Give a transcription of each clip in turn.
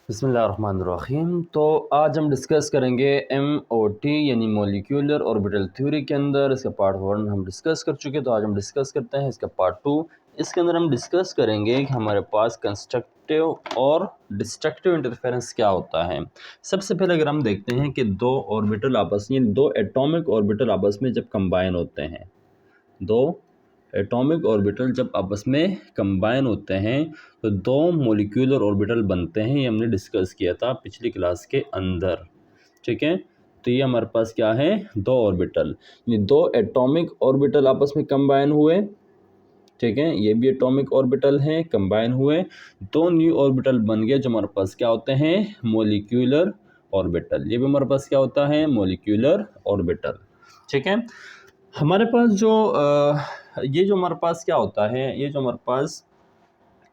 बिस्मिल्लाहिर्रहमानिर्रहीम। तो आज हम डिस्कस करेंगे MOT यानी मोलिक्यूलर ऑर्बिटल थ्योरी के अंदर। इसका पार्ट 1 हम डिस्कस कर चुके, तो आज हम डिस्कस करते हैं इसका पार्ट 2। इसके अंदर हम डिस्कस करेंगे कि हमारे पास कंस्ट्रक्टिव और डिस्ट्रक्टिव इंटरफेरेंस क्या होता है। सबसे पहले अगर हम देखते हैं कि दो ऑर्बिटल आपस में, दो एटॉमिक ऑर्बिटल आपस में जब कंबाइन होते हैं, दो एटॉमिक ऑर्बिटल जब आपस में कंबाइन होते हैं तो दो मोलिक्यूलर ऑर्बिटल बनते हैं। ये हमने डिस्कस किया था पिछली क्लास के अंदर, ठीक है। तो ये हमारे पास क्या है, दो ऑर्बिटल, ये दो एटॉमिक ऑर्बिटल आपस में कंबाइन हुए, ठीक है। ये भी एटॉमिक ऑर्बिटल हैं, कंबाइन हुए, दो न्यू ऑर्बिटल बन गए जो हमारे पास क्या होते हैं, मोलिक्यूलर ऑर्बिटल। ये भी हमारे पास क्या होता है, मोलिक्यूलर ऑर्बिटल, ठीक है। हमारे पास जो ये जो हमारे पास क्या होता है, ये जो हमारे पास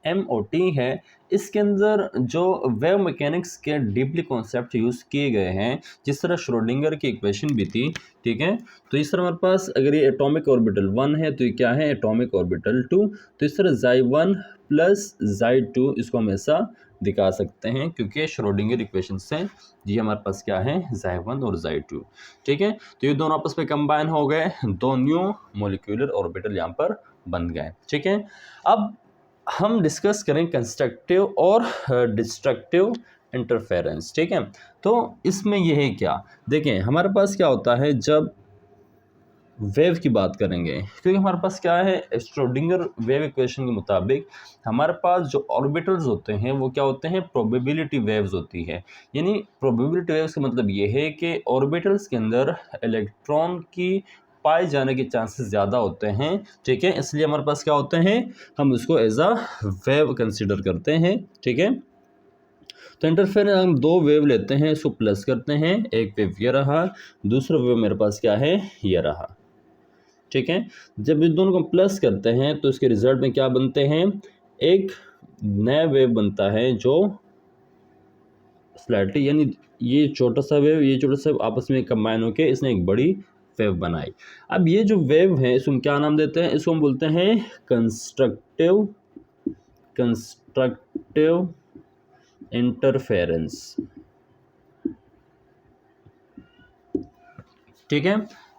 MOT है, इसके अंदर जो वेव मैकेनिक्स के डीपली कॉन्सेप्ट यूज़ किए गए हैं, जिस तरह श्रोडिंगर की इक्वेशन भी थी, ठीक है। तो इस तरह हमारे पास अगर ये एटॉमिक ऑर्बिटल 1 है तो ये क्या है, एटॉमिक ऑर्बिटल 2। तो इस तरह Xi1 प्लस Xi2 इसको हम ऐसा दिखा सकते हैं, क्योंकि श्रोडिंगर इक्वेशन से ये हमारे पास क्या है, Xi1 और Xi2, ठीक है। तो ये दोनों आपस में कंबाइन हो गए, दो न्यू मोलिक्यूलर ऑर्बिटल यहाँ पर बन गए, ठीक है। अब हम डिस्कस करें कंस्ट्रक्टिव और डिस्ट्रक्टिव इंटरफेरेंस, ठीक है। तो इसमें यह है क्या, देखें हमारे पास क्या होता है जब वेव की बात करेंगे, क्योंकि हमारे पास क्या है, श्रोडिंगर वेव इक्वेशन के मुताबिक हमारे पास जो ऑर्बिटल्स होते हैं वो क्या होते हैं, प्रोबेबिलिटी वेव्स होती है। यानी प्रोबेबिलिटी वेव्स का मतलब ये है कि ऑर्बिटल्स के अंदर इलेक्ट्रॉन की पाए जाने के चांसेस ज़्यादा होते हैं, ठीक है। इसलिए हमारे पास क्या होते हैं, हम उसको एज अ वेव कंसिडर करते हैं, ठीक है। तो इंटरफेरेंस हम दो वेव लेते हैं, इसको प्लस करते हैं, एक वेव ये रहा, दूसरा वेव मेरे पास क्या है, ये रहा, ठीक है। जब इस दोनों को प्लस करते हैं तो इसके रिजल्ट में क्या बनते हैं, एक नया वेव बनता है जो स्लाइटली, यानी ये छोटा सा वेव, ये छोटा सा आपस में कंबाइन होकर इसने एक बड़ी वेव बनाई। अब ये जो वेव है इसको हम क्या नाम देते हैं, इसको हम बोलते हैं कंस्ट्रक्टिव इंटरफेरेंस, ठीक है।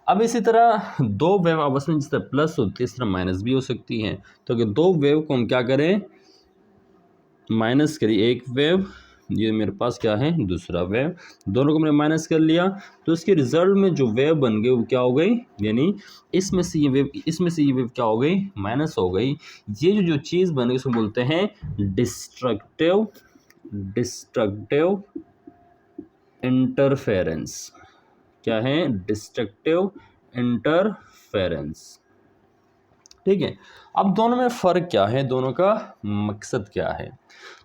अब इसी तरह दो वेव आपस में जिस तरह प्लस होती है इस तरह माइनस भी हो सकती हैं। तो अगर दो वेव को हम क्या करें, माइनस करिए, एक वेव, ये मेरे पास क्या है, दूसरा वेव, दोनों को मैंने माइनस कर लिया, तो इसके रिजल्ट में जो वेव बन गई वो क्या हो गई, यानी इसमें से ये वेव, इसमें से ये वेव क्या हो गई, माइनस हो गई। ये जो चीज़ बन गई उसको बोलते हैं डिस्ट्रक्टिव इंटरफेरेंस। क्या है, डिस्ट्रक्टिव इंटरफेरेंस, ठीक है। अब दोनों में फ़र्क क्या है, दोनों का मकसद क्या है।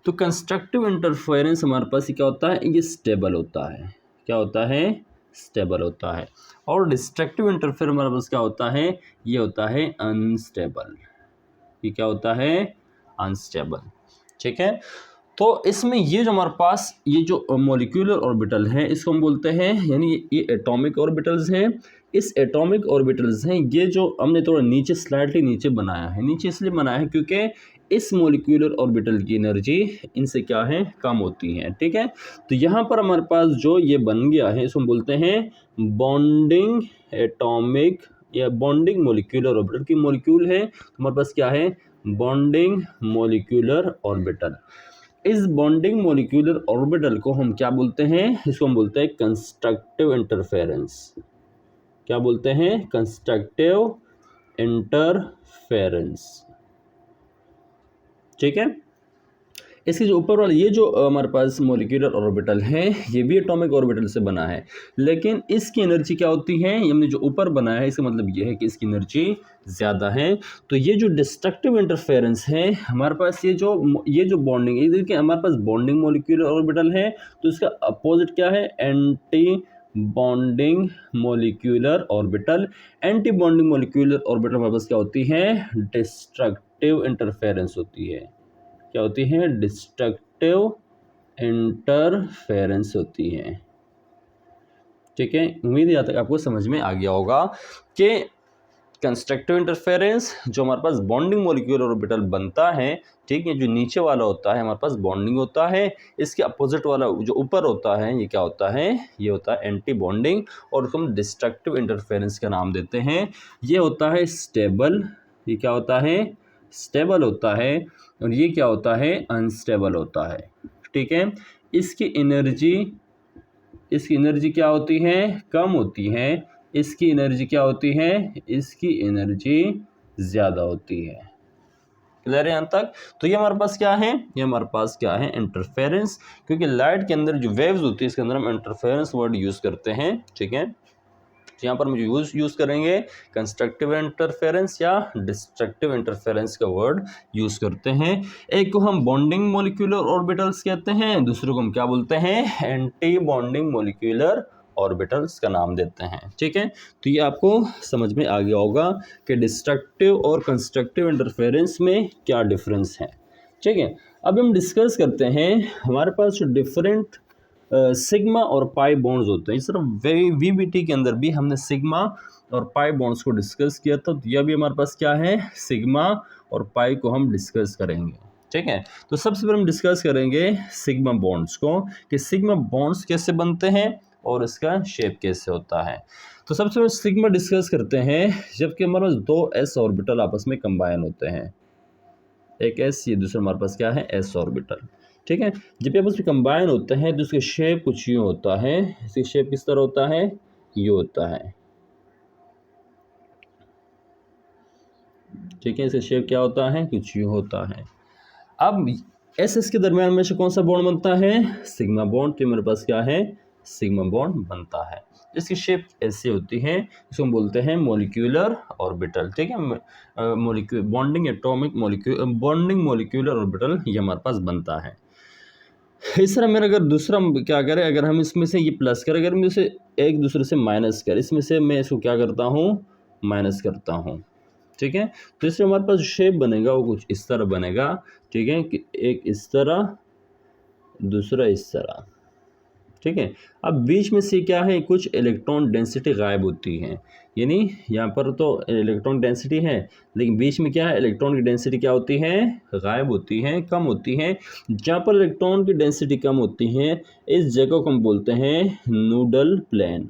तो कंस्ट्रक्टिव इंटरफेरेंस हमारे पास क्या होता है, ये स्टेबल होता है, क्या होता है, स्टेबल होता है। और डिस्ट्रक्टिव इंटरफेरेंस हमारे पास क्या होता है, ये होता है अनस्टेबल, ये क्या होता है, अनस्टेबल, ठीक है। तो इसमें ये जो हमारे पास ये जो मोलिक्यूलर ऑर्बिटल है इसको हम बोलते हैं, यानी ये एटॉमिक ऑर्बिटल्स हैं। इस एटॉमिक ऑर्बिटल्स हैं, ये जो हमने थोड़ा नीचे स्लाइटली नीचे बनाया है, नीचे इसलिए बनाया है क्योंकि इस मोलिक्यूलर ऑर्बिटल की एनर्जी इनसे क्या है, कम होती है, ठीक है। तो यहाँ पर हमारे पास जो ये बन गया है इसको हम बोलते हैं बॉन्डिंग एटॉमिक या बॉन्डिंग मोलिक्यूलर ऑर्बिटल। की मोलिक्यूल है तो हमारे पास क्या है, बॉन्डिंग मोलिक्यूलर ऑर्बिटल। इस बॉन्डिंग मोलिक्यूलर ऑर्बिटल को हम क्या बोलते हैं, इसको हम बोलते हैं कंस्ट्रक्टिव इंटरफेरेंस। क्या बोलते हैं, कंस्ट्रक्टिव इंटरफेरेंस, ठीक है। इसके जो ऊपर वाला ये जो हमारे पास मोलिक्यूलर ऑर्बिटल है ये भी एटॉमिक ऑर्बिटल से बना है, लेकिन इसकी एनर्जी क्या होती है, हमने जो ऊपर बनाया है इसका मतलब ये है कि इसकी एनर्जी ज़्यादा है। तो ये जो डिस्ट्रक्टिव इंटरफेरेंस है हमारे पास, ये जो बॉन्डिंग है, देखिए हमारे पास बॉन्डिंग मोलिक्यूलर ऑर्बिटल है, तो इसका अपोजिट क्या है, anti bonding molecular orbital. Anti bonding molecular orbital हमारे पास क्या होती है, डिस्ट्रक्टिव इंटरफेरेंस होती है। क्या होती है, डिस्ट्रक्टिव इंटरफेरेंस होती है, ठीक है। उम्मीद है यहाँ तक आपको समझ में आ गया होगा कि कंस्ट्रक्टिव इंटरफेरेंस, जो हमारे पास बॉन्डिंग मॉलिक्यूलर ऑर्बिटल बनता है, ठीक है, जो नीचे वाला होता है हमारे पास बॉन्डिंग होता है, इसके अपोजिट वाला जो ऊपर होता है ये क्या होता है, ये होता है एंटी बॉन्डिंग, और उसको हम डिस्ट्रक्टिव इंटरफेरेंस का नाम देते हैं। ये होता है स्टेबल, ये क्या होता है, स्टेबल होता है, और ये क्या होता है, अनस्टेबल होता है, ठीक है। इसकी एनर्जी क्या होती है, कम होती है, इसकी एनर्जी क्या होती है, इसकी एनर्जी ज़्यादा होती है। क्लियर है यहाँ तक? तो ये हमारे पास क्या है, ये हमारे पास क्या है, इंटरफेरेंस, क्योंकि लाइट के अंदर जो वेव्स होती है इसके अंदर हम इंटरफेरेंस वर्ड यूज़ करते हैं, ठीक है। तो यहाँ पर हम यूज़ करेंगे कंस्ट्रक्टिव इंटरफेरेंस या डिस्ट्रक्टिव इंटरफेरेंस का वर्ड यूज़ करते हैं। एक को हम बॉन्डिंग मॉलिक्यूलर ऑर्बिटल्स कहते हैं, दूसरे को हम क्या बोलते हैं, एंटी बॉन्डिंग मॉलिक्यूलर ऑर्बिटल्स का नाम देते हैं, ठीक है। तो ये आपको समझ में आ गया होगा कि डिस्ट्रक्टिव और कंस्ट्रक्टिव इंटरफेरेंस में क्या डिफरेंस है, ठीक है। अब हम डिस्कस करते हैं, हमारे पास जो डिफरेंट सिग्मा और पाई बॉन्ड्स होते हैं, इस तरह वीबीटी के अंदर भी हमने सिग्मा और पाई बॉन्ड्स को डिस्कस किया था, तो यह भी हमारे पास क्या है, सिग्मा और पाई को हम डिस्कस करेंगे, ठीक है। तो सबसे पहले हम डिस्कस करेंगे सिग्मा बॉन्ड्स को, कि सिग्मा बॉन्ड्स कैसे बनते हैं और इसका शेप कैसे होता है। तो सबसे पहले सिग्मा डिस्कस करते हैं, जबकि हमारे पास दो एस ऑर्बिटल आपस में कंबाइन होते हैं, एक एस, ये दूसरा हमारे पास क्या है, एस ऑर्बिटल, ठीक है। जब आपस में कंबाइन होते हैं तो इसका शेप कुछ यूँ होता है, इसका शेप किस तरह होता है, ये होता है, ठीक है। इसका शेप क्या होता है, कुछ यूँ होता है। अब एस के दरमियान में से कौन सा बॉन्ड बनता है, सिग्मा बॉन्ड, तो मेरे पास क्या है, सिग्मा बॉन्ड बनता है। इसकी शेप ऐसे होती है, इसको हम बोलते हैं मॉलिक्यूलर ऑर्बिटल, ठीक है। Bonding atomic bonding molecular orbital ये हमारे पास बनता है। इस तरह मेरा अगर दूसरा क्या करें, अगर हम इसमें से ये प्लस करें, अगर मैं इसे एक दूसरे से माइनस करें, इसमें से मैं इसको क्या करता हूँ, माइनस करता हूँ, ठीक है। तो इससे हमारे पास शेप बनेगा वो कुछ इस तरह बनेगा, ठीक है, कि एक इस तरह, दूसरा इस तरह, ठीक है। अब बीच में से क्या है, कुछ इलेक्ट्रॉन डेंसिटी गायब होती है, यानी यहाँ पर तो इलेक्ट्रॉन डेंसिटी है, लेकिन बीच में क्या है, इलेक्ट्रॉन की डेंसिटी क्या होती है, गायब होती है, कम होती है। जहाँ पर इलेक्ट्रॉन की डेंसिटी कम होती है, इस जगह को हम बोलते हैं नूडल प्लेन।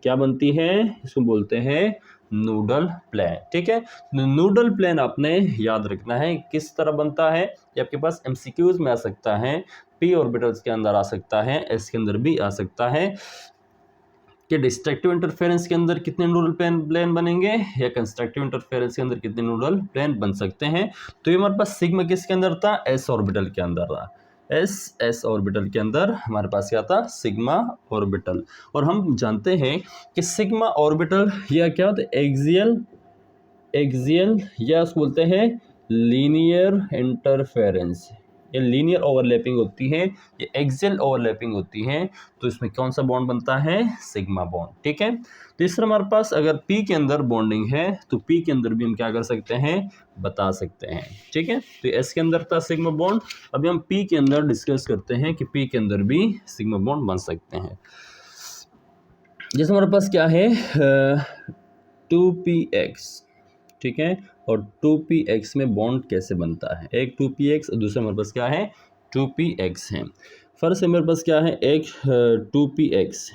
क्या बनती है, इसको बोलते हैं नूडल प्लेन, ठीक है। नूडल प्लेन आपने याद रखना है किस तरह बनता है, ये आपके पास एमसीक्यूज में आ सकता है, पी ऑर्बिटल्स के अंदर आ सकता है, एस के अंदर भी आ सकता है, कि डिस्ट्रक्टिव इंटरफेरेंस के अंदर कितने नूडल प्लेन बनेंगे, या कंस्ट्रक्टिव इंटरफेरेंस के अंदर कितने नूडल प्लेन बन सकते हैं। तो ये हमारे पास सिग्मा किसके अंदर था, एस ऑर्बिटल के अंदर था, एस ऑर्बिटल के अंदर हमारे पास क्या था, सिग्मा ऑर्बिटल। और हम जानते हैं कि सिग्मा ऑर्बिटल या क्या होता है, एक्सियल या उसको बोलते हैं लीनियर इंटरफेरेंस, ये लीनियर ओवरलैपिंग होती है, ये एक्सियल ओवरलैपिंग होती है, तो इसमें कौन सा बॉन्ड बनता है, सिग्मा बॉन्ड, ठीक है। तो इस तरह हमारे पास अगर पी के अंदर बॉन्डिंग है तो पी के अंदर भी हम क्या कर सकते हैं, बता सकते हैं, ठीक है। तो एस के अंदर था सिग्मा बॉन्ड, अभी हम पी के अंदर डिस्कस करते हैं कि पी के अंदर भी सिग्मा बॉन्ड बन सकते हैं। जैसे हमारे पास क्या है, 2px, ठीक है, और 2px में बॉन्ड कैसे बनता है, एक 2px और दूसरा हमारे पास क्या है, 2px है। फर्स्ट से मेरे पास क्या है, एक 2px,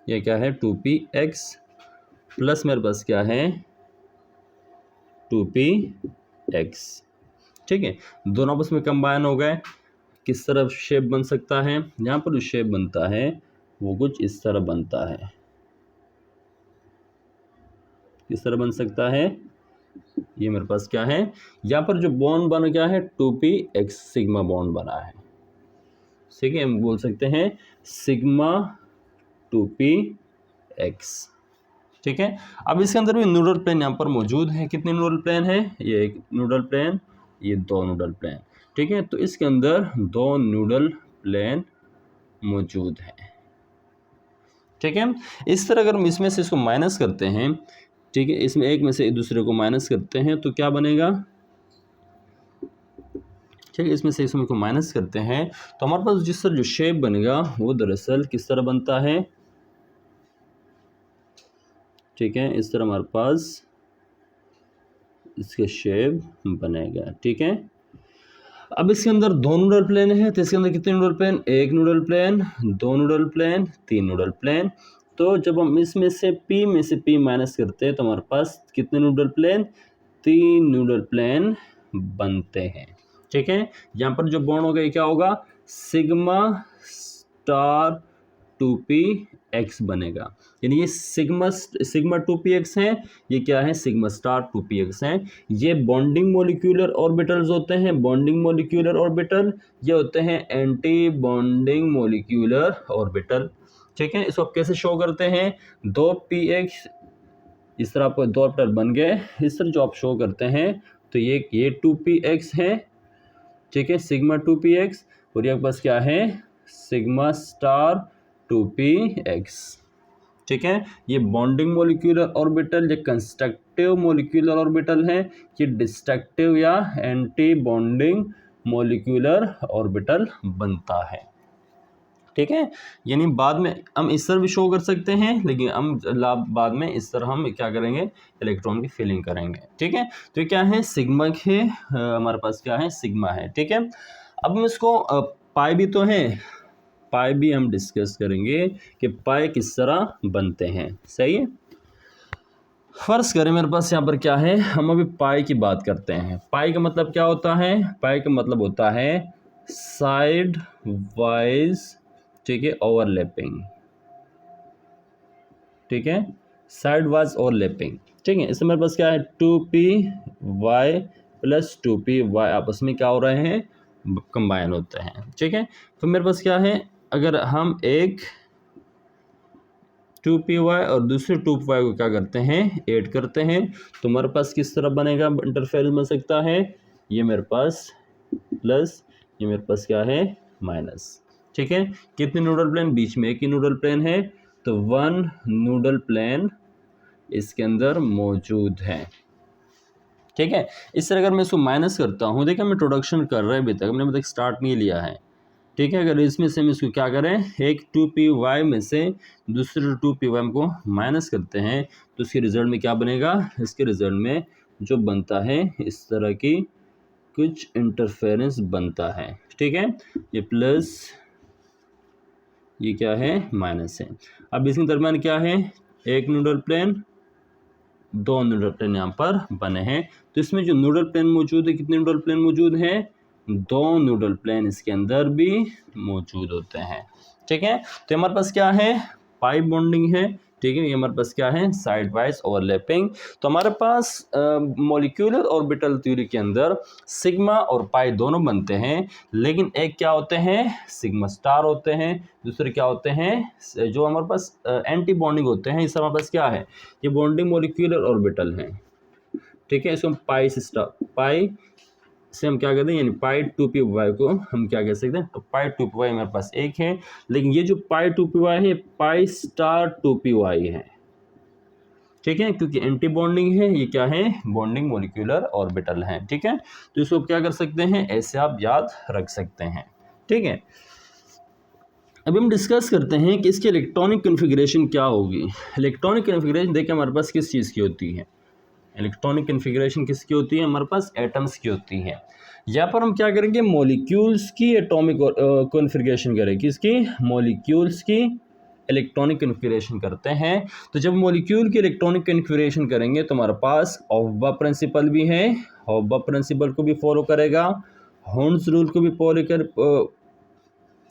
ये क्या है 2px, प्लस मेरे पास क्या है 2px, ठीक है। दोनों आपस में कंबाइन हो गए, किस तरह शेप बन सकता है, यहाँ पर जो शेप बनता है वो कुछ इस तरह बनता है, किस तरह बन सकता है, ये मेरे पास क्या है, यहाँ पर जो बॉन्ड बना क्या है, 2px सिग्मा बॉन्ड बना है, ठीक है। हम बोल सकते हैं सिग्मा 2px, ठीक है। अब इसके अंदर भी नूडल प्लेन यहाँ पर मौजूद है, कितने नूडल प्लेन है, ये एक नूडल प्लेन, ये दो नूडल प्लेन, ठीक है। तो इसके अंदर दो नूडल प्लेन मौजूद है, ठीक है। इस तरह अगर हम इसमें से इसको माइनस करते हैं, ठीक है, इसमें एक में से एक दूसरे को माइनस करते हैं तो क्या बनेगा, ठीक है, इसमें से इसमें को माइनस करते हैं तो हमारे पास जिस तरह जो शेप बनेगा वो दरअसल किस तरह बनता है, ठीक है, इस तरह हमारे पास इसके शेप बनेगा। ठीक है, अब इसके अंदर दो नूडल प्लेन है, तो इसके अंदर कितने नूडल प्लेन, एक नूडल प्लेन, दो नूडल प्लेन, तीन नूडल प्लेन। तो जब हम इसमें से P माइनस करते हैं तो हमारे पास कितने नूडल प्लेन, तीन नूडल प्लेन बनते हैं। ठीक है, यहाँ पर जो बॉन्ड होगा ये क्या होगा, सिग्मा स्टार 2px बनेगा, यानी ये सिग्मा 2px है, ये क्या है, सिग्मा स्टार 2px है। ये बॉन्डिंग मोलिक्यूलर ऑर्बिटल्स होते हैं, बॉन्डिंग मोलिक्यूलर ऑर्बिटल, ये होते हैं एंटी बॉन्डिंग मोलिक्यूलर ऑर्बिटल। ठीक है, इसको आप कैसे शो करते हैं, 2px, इस तरह आपको दो ऑर्बिटल बन गए, इस तरह जो आप शो करते हैं, तो ये 2px है। ठीक है, सिग्मा 2px, और ये आपके पास क्या है, सिग्मा स्टार 2px। ठीक है, ये बॉन्डिंग मोलिक्यूलर ऑर्बिटल, ये कंस्ट्रक्टिव मोलिक्यूलर ऑर्बिटल है, ये डिस्ट्रक्टिव या एंटी बॉन्डिंग मोलिक्यूलर ऑर्बिटल बनता है। ठीक है, यानी बाद में हम इस तरह भी शो कर सकते हैं, लेकिन हम बाद में इस तरह हम क्या करेंगे, इलेक्ट्रॉन की फिलिंग करेंगे। ठीक है, तो ये क्या है, सिग्मा है, हमारे पास क्या है, सिग्मा है। ठीक है, अब हम इसको पाई भी तो है, पाई भी हम डिस्कस करेंगे कि पाई किस तरह बनते हैं। सही है, फर्ज करें मेरे पास यहाँ पर क्या है, हम अभी पाई की बात करते हैं। पाई का मतलब क्या होता है, पाई का मतलब होता है साइड वाइज, ठीक है, ओवरलैपिंग। ठीक है, साइड वाइज ओवरलैपिंग। ठीक है, इसमें मेरे पास क्या है, 2py प्लस 2py आपस में क्या हो रहे हैं, कंबाइन होते हैं। ठीक है, तो मेरे पास क्या है, अगर हम एक 2py और दूसरे 2py को क्या करते हैं, ऐड करते हैं, तो हमारे पास किस तरह बनेगा, इंटरफेरेंस बन सकता है, ये मेरे पास प्लस, ये मेरे पास क्या है, माइनस। ठीक है, कितने नूडल प्लेन, बीच में एक ही नूडल प्लेन है, तो वन नूडल प्लेन इसके अंदर मौजूद है। ठीक है, इस तरह अगर मैं इसको माइनस करता हूँ, देखिए हम इंट्रोडक्शन कर रहे हैं, अभी तक हमने अभी तक स्टार्ट नहीं लिया है। ठीक है, अगर इसमें से हम इसको क्या करें, एक 2py में से दूसरे 2py को माइनस करते हैं, तो इसके रिजल्ट में क्या बनेगा, इसके रिजल्ट में जो बनता है इस तरह की कुछ इंटरफेरेंस बनता है। ठीक है, ये प्लस, ये क्या है, माइनस है। अब इसके दरम्यान क्या है, एक नूडल प्लेन, दो नूडल प्लेन यहाँ पर बने हैं, तो इसमें जो नूडल प्लेन मौजूद है, कितने नूडल प्लेन मौजूद हैं, दो नूडल प्लेन इसके अंदर भी मौजूद होते हैं। ठीक है, तो हमारे पास क्या है, पाई बॉन्डिंग है। ठीक है, ये हमारे पास क्या है, साइड वाइज ओवरलैपिंग। तो हमारे पास मॉलिक्यूलर ऑर्बिटल थ्योरी के अंदर सिग्मा और पाई दोनों बनते हैं, लेकिन एक क्या होते हैं, सिग्मा स्टार होते हैं, दूसरे क्या होते हैं, जो हमारे पास एंटी बॉन्डिंग होते हैं। इस हमारे पास क्या है, ये बॉन्डिंग मॉलिक्यूलर ऑर्बिटल है। ठीक है, इसको हम पाई से हम क्या कहते हैं, यानी पाई 2py को हम क्या कह सकते हैं, तो पाई 2py मेरे पास एक है, लेकिन ये जो पाई 2py है, पाई स्टार 2py है। ठीक है, क्योंकि एंटी बॉन्डिंग है, ये क्या है, बॉन्डिंग मोलिक्यूलर ऑर्बिटल है। ठीक है, तो इसको क्या कर सकते हैं, ऐसे आप याद रख सकते हैं। ठीक है, अभी हम डिस्कस करते हैं कि इसकी इलेक्ट्रॉनिक कन्फिग्रेशन क्या होगी। इलेक्ट्रॉनिक कन्फिग्रेशन देखिए हमारे पास किस चीज़ की होती है, इलेक्ट्रॉनिक कन्फिग्रेशन किसकी होती है, हमारे पास एटम्स की होती है। यहाँ पर हम क्या करेंगे, मॉलिक्यूल्स की एटॉमिक कन्फिग्रेशन करें, किसकी, मॉलिक्यूल्स की इलेक्ट्रॉनिक कन्फिग्रेशन करते हैं। तो जब मॉलिक्यूल की इलेक्ट्रॉनिक कन्फिग्रेशन करेंगे तो हमारे पास हॉफबा प्रिंसिपल भी है, हॉफबा प्रिंसिपल को भी फॉलो करेगा, हॉर्न्स रूल को भी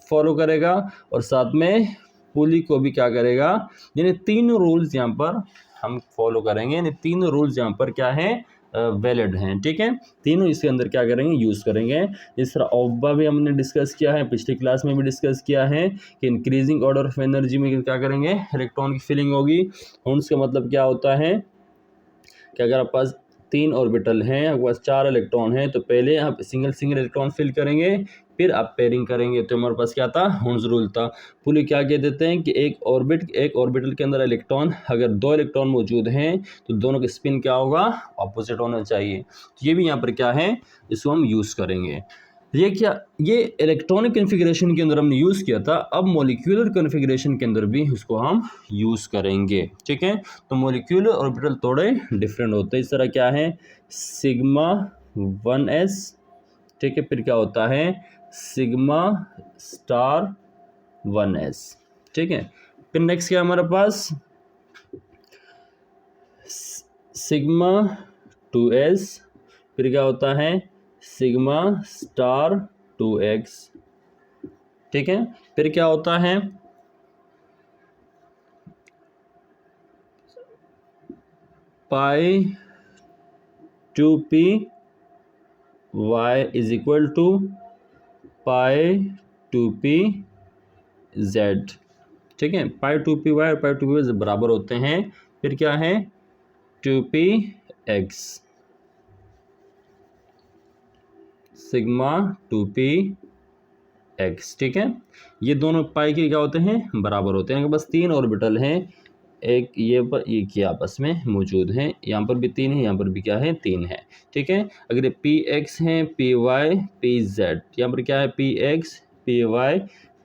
फॉलो करेगा, और साथ में पुली को भी क्या करेगा, यानी तीनों रूल्स यहाँ पर हम फॉलो करेंगे, यानी तीनों रूल्स यहाँ पर क्या है, वैलिड हैं। ठीक है, तीनों इसके अंदर क्या करेंगे, यूज़ करेंगे। इस तरह ऑब्बा भी हमने डिस्कस किया है, पिछली क्लास में भी डिस्कस किया है कि इंक्रीजिंग ऑर्डर ऑफ एनर्जी में क्या करेंगे, इलेक्ट्रॉन की फिलिंग होगी। हॉर्न्स का मतलब क्या होता है कि अगर आपके पास तीन ऑर्बिटल हैं, आपके पास चार इलेक्ट्रॉन हैं, तो पहले आप सिंगल इलेक्ट्रॉन फिल करेंगे, फिर आप पेयरिंग करेंगे। तो हमारे पास क्या था, हॉर्न्स रूल था। पुली क्या कह देते हैं कि एक ऑर्बिटल के अंदर इलेक्ट्रॉन, अगर दो इलेक्ट्रॉन मौजूद हैं तो दोनों का स्पिन क्या होगा, ऑपोजिट होना चाहिए। तो ये भी यहाँ पर क्या है, इसको हम यूज़ करेंगे। ये क्या, ये इलेक्ट्रॉनिक कॉन्फ़िगरेशन के अंदर हमने यूज़ किया था, अब मॉलिक्यूलर कॉन्फ़िगरेशन के अंदर भी इसको हम यूज़ करेंगे, ठीक है। तो मॉलिक्यूलर ऑर्बिटल थोड़े डिफरेंट होते हैं। इस तरह क्या है, सिग्मा 1s, ठीक है, फिर क्या होता है सिग्मा स्टार 1s, ठीक है। फिर नेक्स्ट क्या हमारे पास सिग्मा 2s, फिर क्या होता है सिग्मा स्टार 2x, ठीक है। फिर क्या होता है pi 2p y is equal to pi 2p z, ठीक है। पाई 2p y और पाई 2p z बराबर होते हैं। फिर क्या है 2p x sigma 2p x, ठीक है। ये दोनों पाई के क्या होते हैं, बराबर होते हैं। इनके पास 3 ऑर्बिटल हैं, एक ये पर एक ये आपस में मौजूद हैं, यहाँ पर भी 3 है, यहाँ पर भी क्या है 3 है, ठीक है। अगर ये पी एक्स है, पी वाई पी जेड, यहाँ पर क्या है p x p y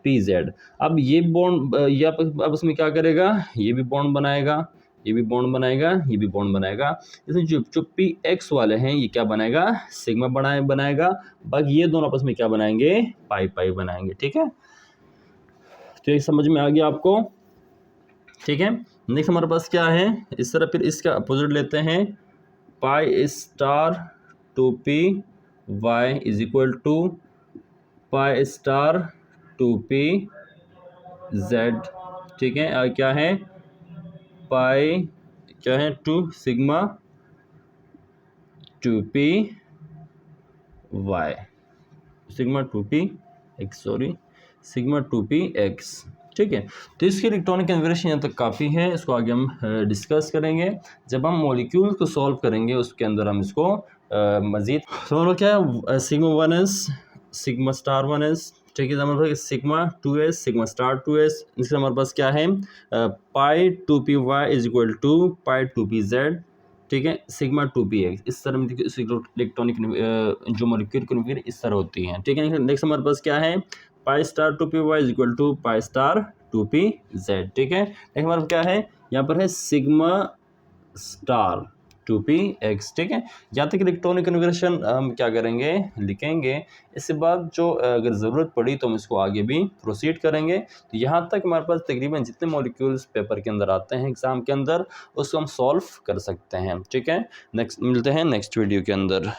p z. अब ये बॉन्ड ये आपस में क्या करेगा, ये भी बॉन्ड बनाएगा, ये भी बॉन्ड बनाएगा, ये भी बॉन्ड बनाएगा। इसमें जो पी एक्स वाले हैं ये क्या बनाएगा, सिग्मा बनाएगा, बाकी ये दोनों आपस में क्या बनाएंगे, पाई पाई बनाएंगे, ठीक है। तो ये समझ में आ गया आपको, ठीक है। नेक्स्ट हमारे पास क्या है, इस तरह फिर इसका अपोजिट लेते हैं, pi star 2p y is equal to pi star 2p z, ठीक है। और क्या है पाई क्या है 2 sigma 2p y sigma 2p x, sorry sigma 2p x, ठीक है। तो इसकी इलेक्ट्रॉनिक कन्फिगरेशन यहाँ तक काफ़ी है, इसको आगे हम डिस्कस करेंगे जब हम मॉलिक्यूल को सॉल्व करेंगे, उसके अंदर हम इसको मज़ीद। तो मतलब क्या है sigma 1s sigma star 1s, ठीक है। हमारे पास sigma 2s sigma star 2s, इसके हमारे पास क्या है pi 2p y is equal to pi 2p z, ठीक है, सिग्मा 2p x। इस तरह इलेक्ट्रॉनिक जो मॉलिक्यूल कन्फिगरेशन इस तरह होती हैं, ठीक है। नेक्स्ट हमारे पास क्या है pi star 2p y is equal to pi star 2p z, ठीक है। नेक्स्ट हमारे पास क्या है, यहाँ पर है सिग्मा स्टार 2p x, ठीक है। जहाँ तक इलेक्ट्रॉनिक कन्फिगरेशन हम क्या करेंगे, लिखेंगे। इसके बाद जो अगर ज़रूरत पड़ी तो हम इसको आगे भी प्रोसीड करेंगे। तो यहाँ तक हमारे पास तकरीबन जितने मॉलिक्यूल्स पेपर के अंदर आते हैं एग्ज़ाम के अंदर, उसको हम सॉल्व कर सकते हैं, ठीक है। नेक्स्ट मिलते हैं नेक्स्ट वीडियो के अंदर।